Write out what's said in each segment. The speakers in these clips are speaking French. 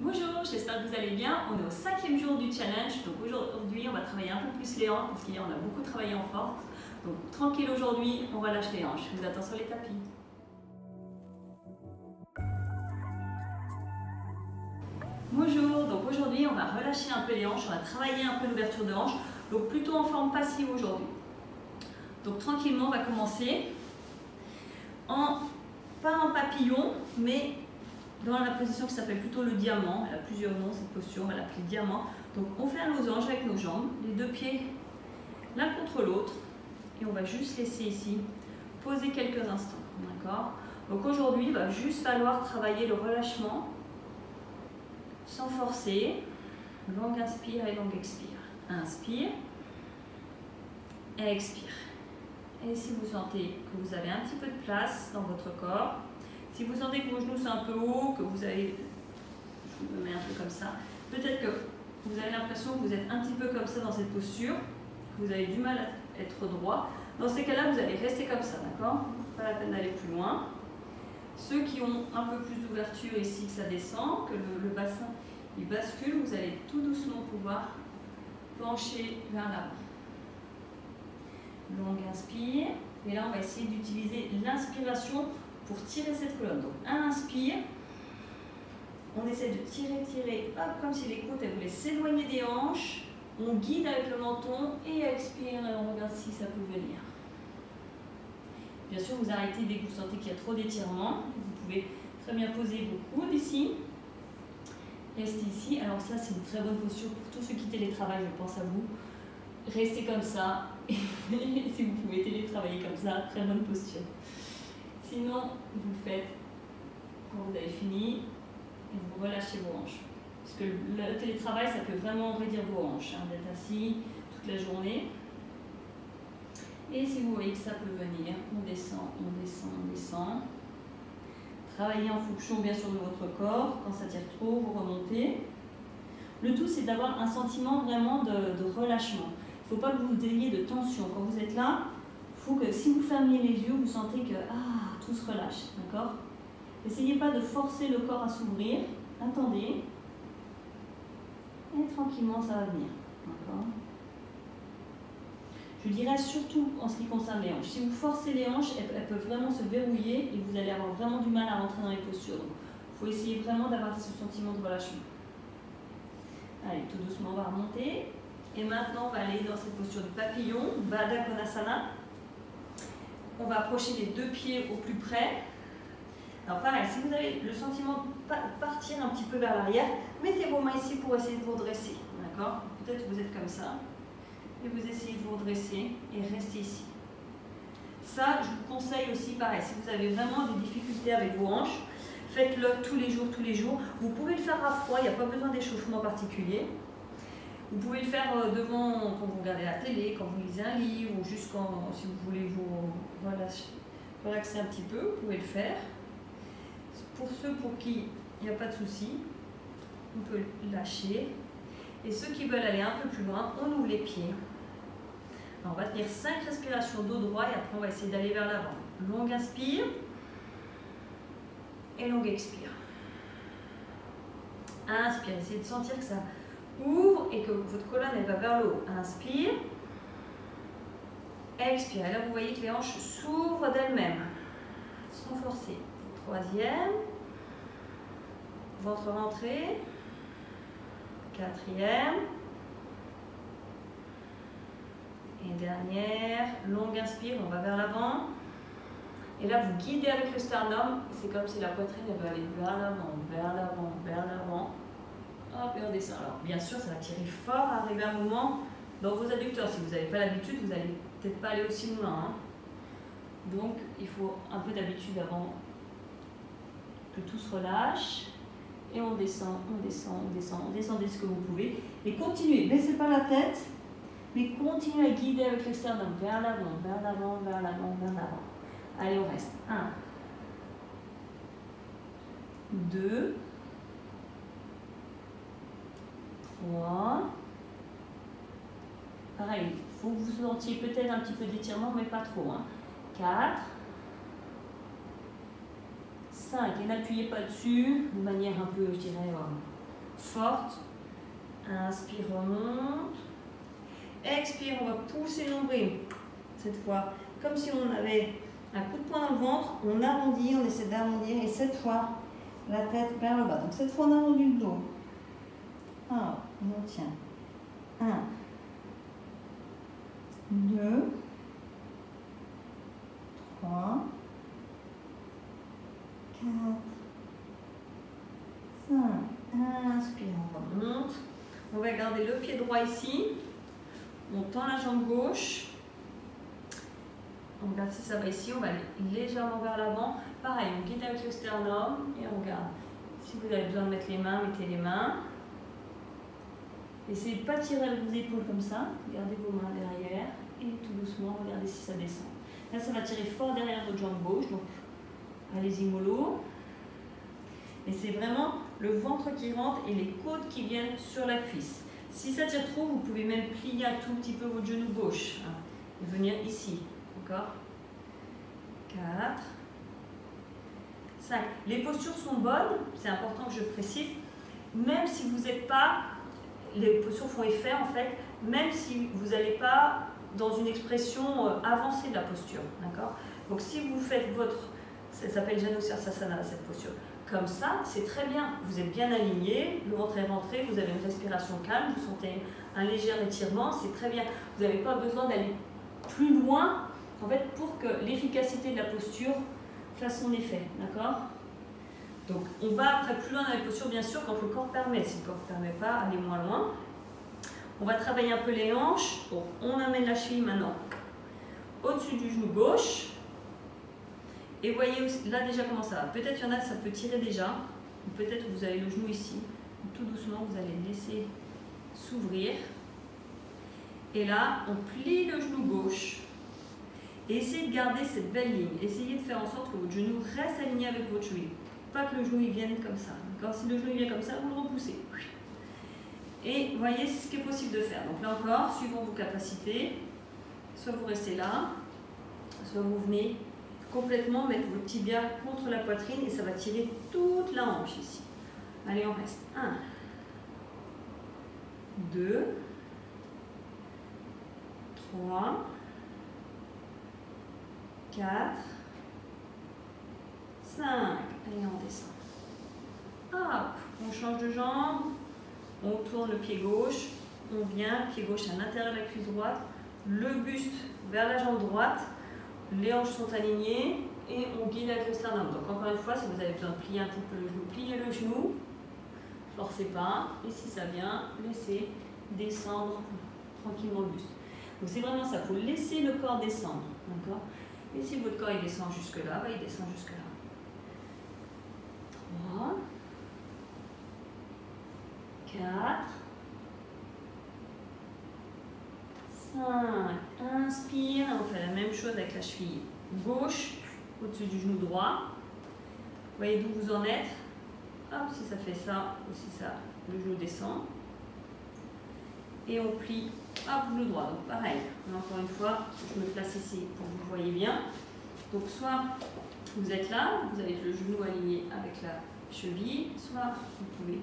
Bonjour, j'espère que vous allez bien. On est au 5e jour du challenge. Donc aujourd'hui, on va travailler un peu plus les hanches parce qu'hier, on a beaucoup travaillé en force. Donc tranquille aujourd'hui, on relâche les hanches. Je vous attends sur les tapis. Bonjour, donc aujourd'hui, on va relâcher un peu les hanches. On va travailler un peu l'ouverture de hanches. Donc plutôt en forme passive aujourd'hui. Donc tranquillement, on va commencer pas en papillon, mais dans la position qui s'appelle plutôt le diamant. Elle a plusieurs noms cette posture, on va l'appeler diamant. Donc on fait un losange avec nos jambes, les deux pieds l'un contre l'autre, et on va juste laisser ici poser quelques instants. D'accord? Donc aujourd'hui, il va juste falloir travailler le relâchement sans forcer. Longue inspire et longue expire. Inspire, expire. Et si vous sentez que vous avez un petit peu de place dans votre corps, si vous sentez que vos genoux sont un peu hauts, que vous avez, je me mets un peu comme ça, peut-être que vous avez l'impression que vous êtes un petit peu comme ça dans cette posture, que vous avez du mal à être droit. Dans ces cas-là, vous allez rester comme ça, d'accord? Pas la peine d'aller plus loin. Ceux qui ont un peu plus d'ouverture ici, que ça descend, que le bassin il bascule, vous allez tout doucement pouvoir pencher vers l'avant. Longue inspire, et là on va essayer d'utiliser l'inspiration pour tirer cette colonne. Donc un inspire, on essaie de tirer, hop, comme si les côtes elles voulaient s'éloigner des hanches, on guide avec le menton et expire, et on regarde si ça peut venir. Bien sûr vous arrêtez dès que vous sentez qu'il y a trop d'étirement, vous pouvez très bien poser vos coudes ici, restez ici. Alors ça c'est une très bonne posture pour tous ceux qui télétravaillent, je pense à vous. Restez comme ça, et si vous pouvez télétravailler comme ça, très bonne posture. Sinon, vous le faites quand vous avez fini et vous relâchez vos hanches. Parce que le télétravail, ça peut vraiment enraidir vos hanches, hein, d'être assis toute la journée. Et si vous voyez que ça peut venir, on descend, on descend, on descend. Travaillez en fonction bien sûr de votre corps. Quand ça tire trop, vous remontez. Le tout, c'est d'avoir un sentiment vraiment de relâchement. Il ne faut pas que vous ayez de tension. Quand vous êtes là, il faut que si vous fermez les yeux, vous sentez que tout se relâche. D'accord? N'essayez pas de forcer le corps à s'ouvrir. Attendez. Et tranquillement, ça va venir. D'accord? Je dirais surtout en ce qui concerne les hanches. Si vous forcez les hanches, elles peuvent vraiment se verrouiller et vous allez avoir vraiment du mal à rentrer dans les postures. Donc, il faut essayer vraiment d'avoir ce sentiment de relâchement. Allez, tout doucement, on va remonter. Et maintenant, on va aller dans cette posture du papillon, Baddha Konasana. On va approcher les deux pieds au plus près. Alors pareil, si vous avez le sentiment de partir un petit peu vers l'arrière, mettez vos mains ici pour essayer de vous redresser. D'accord? Peut-être que vous êtes comme ça. Et vous essayez de vous redresser et restez ici. Ça, je vous conseille aussi, pareil, si vous avez vraiment des difficultés avec vos hanches, faites-le tous les jours, tous les jours. Vous pouvez le faire à froid, il n'y a pas besoin d'échauffement particulier. Vous pouvez le faire devant, quand vous regardez la télé, quand vous lisez un livre, ou juste si vous voulez vous relaxer un petit peu, vous pouvez le faire. Pour ceux pour qui il n'y a pas de souci, on peut lâcher. Et ceux qui veulent aller un peu plus loin, on ouvre les pieds. Alors, on va tenir 5 respirations dos droit et après on va essayer d'aller vers l'avant. Longue inspire et longue expire. Inspire, essayez de sentir que ça ouvre et que votre colonne elle va vers le haut. Inspire, expire. Et là vous voyez que les hanches s'ouvrent d'elles-mêmes, sans forcer. Troisième, ventre rentré. Quatrième. Et dernière, longue inspire, on va vers l'avant. Et là vous guidez avec le sternum, c'est comme si la poitrine elle va aller vers l'avant, vers l'avant, vers l'avant. Hop, et on descend. Alors, bien sûr, ça va tirer fort à arriver à un moment dans vos adducteurs. Si vous n'avez pas l'habitude, vous n'allez peut-être pas aller aussi loin. Hein. Donc, il faut un peu d'habitude avant que tout se relâche. Et on descend, on descend, on descend, on descend dès ce que vous pouvez. Et continuez, ne baissez pas la tête, mais continuez à guider avec le sternum vers l'avant, vers l'avant, vers l'avant, vers l'avant. Allez, on reste. 1, 2, 3. Pareil, il faut que vous sentiez peut-être un petit peu d'étirement, mais pas trop. 4, 5. Et n'appuyez pas dessus de manière un peu, je dirais, forte. Inspire, remonte. Expire, on va pousser le nombril. Cette fois, comme si on avait un coup de poing dans le ventre, on arrondit, on essaie d'arrondir. Et cette fois, la tête vers le bas. Donc cette fois, on arrondit le dos. Ah, on tient. 1, 2, 3, 4, 5. Inspire, on remonte. On va garder le pied droit ici. On tend la jambe gauche. On regarde si ça va ici. On va aller légèrement vers l'avant. Pareil, on guide avec le sternum et on regarde. Si vous avez besoin de mettre les mains, mettez les mains. Essayez de ne pas tirer vos épaules comme ça. Gardez vos mains derrière et tout doucement, regardez si ça descend. Là, ça va tirer fort derrière votre jambe gauche. Donc, allez-y mollo. Et c'est vraiment le ventre qui rentre et les côtes qui viennent sur la cuisse. Si ça tire trop, vous pouvez même plier un tout petit peu votre genou gauche et venir ici. D'accord? 4, 5. Les postures sont bonnes, c'est important que je précise. Même si vous n'êtes pas, les postures font effet en fait, même si vous n'allez pas dans une expression avancée de la posture. D'accord? Donc si vous faites votre, ça s'appelle Janusirsasana cette posture. Comme ça, c'est très bien. Vous êtes bien aligné, le ventre est rentré, vous avez une respiration calme, vous sentez un léger étirement, c'est très bien. Vous n'avez pas besoin d'aller plus loin en fait, pour que l'efficacité de la posture fasse son effet. D'accord? Donc, on va après plus loin dans la posture, bien sûr, quand le corps permet. Si le corps ne permet pas, allez moins loin. On va travailler un peu les hanches. Bon, on amène la cheville maintenant au-dessus du genou gauche. Et voyez aussi, là déjà comment ça va. Peut-être il y en a, ça peut tirer déjà. Peut-être que vous avez le genou ici. Tout doucement, vous allez le laisser s'ouvrir. Et là, on plie le genou gauche. Et essayez de garder cette belle ligne. Essayez de faire en sorte que votre genou reste aligné avec votre cheville. Pas que le genou il vienne comme ça. Si le genou il vient comme ça, vous le repoussez. Et voyez ce qui est possible de faire. Donc là encore, suivant vos capacités, soit vous restez là, soit vous venez complètement mettre vos tibias contre la poitrine et ça va tirer toute la hanche ici. Allez, on reste. 1, 2, 3, 4, 5. Allez, on descend. Hop, on change de jambe, on tourne le pied gauche, on vient, pied gauche à l'intérieur de la cuisse droite, le buste vers la jambe droite, les hanches sont alignées et on guide avec le sternum. Donc encore une fois, si vous avez besoin de plier un petit peu le genou, pliez le genou, forcez pas, et si ça vient, laissez descendre tranquillement le buste. Donc c'est vraiment ça, il faut laisser le corps descendre. D'accord? Et si votre corps il descend jusque là, il descend jusque là. 3, 4, 5. Inspire, on fait la même chose avec la cheville gauche au-dessus du genou droit. Voyez d'où vous en êtes. Hop, si ça fait ça ou si ça, le genou descend. Et on plie, hop, genou droit. Donc pareil, encore une fois, je me place ici pour que vous voyez bien. Donc soit vous êtes là, vous avez le genou aligné avec la cheville, soit vous pouvez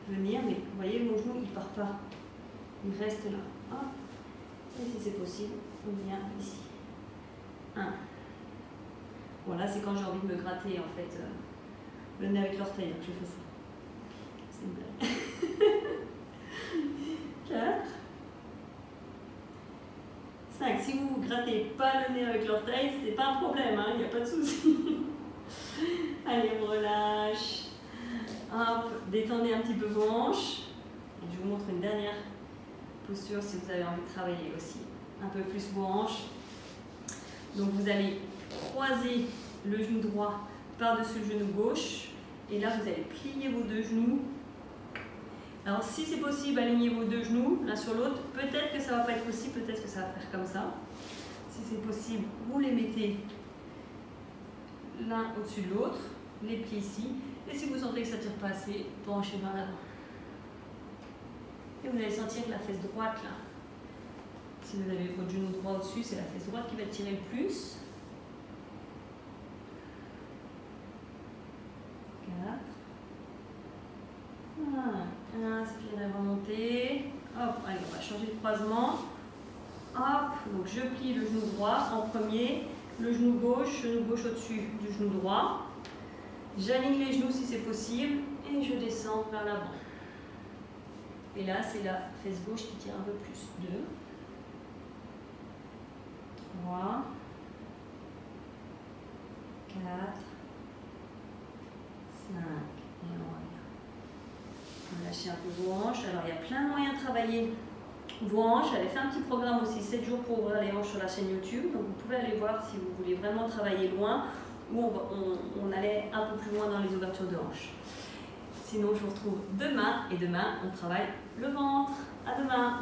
venir, mais vous voyez, mon genou il ne part pas, il reste là. Hop. Et si c'est possible, on vient ici. 1. Bon, là c'est quand j'ai envie de me gratter en fait le nez avec l'orteil, donc je fais ça. C'est une blague. 4. 5. Si vous ne grattez pas le nez avec l'orteil, c'est pas un problème, il n'y a pas de souci. Allez, on relâche. Hop, détendez un petit peu vos hanches. Et je vous montre une dernière posture si vous avez envie de travailler aussi un peu plus vos hanches. Donc vous allez croiser le genou droit par-dessus le genou gauche. Et là, vous allez plier vos deux genoux. Alors, si c'est possible, alignez vos deux genoux l'un sur l'autre. Peut-être que ça ne va pas être possible, peut-être que ça va faire comme ça. Si c'est possible, vous les mettez l'un au-dessus de l'autre, les pieds ici. Et si vous sentez que ça ne tire pas assez, penchez vers l'avant. Et vous allez sentir que la fesse droite, là, si vous avez votre genou droit au-dessus, c'est la fesse droite qui va tirer le plus. 4, 5. Inspirez, remontez. Hop, allez, on va changer de croisement. Hop, donc je plie le genou droit en premier, le genou gauche au-dessus du genou droit. J'aligne les genoux si c'est possible et je descends vers l'avant. Et là, c'est la fesse gauche qui tire un peu plus. 2, 3, 4, 5. Et on va lâcher un peu vos hanches. Alors, il y a plein de moyens de travailler vos hanches. J'avais fait un petit programme aussi, 7 jours pour ouvrir les hanches sur la chaîne YouTube. Donc, vous pouvez aller voir si vous voulez vraiment travailler loin ou on allait un peu plus loin dans les ouvertures de hanches. Sinon, je vous retrouve demain et demain, on travaille le ventre. À demain!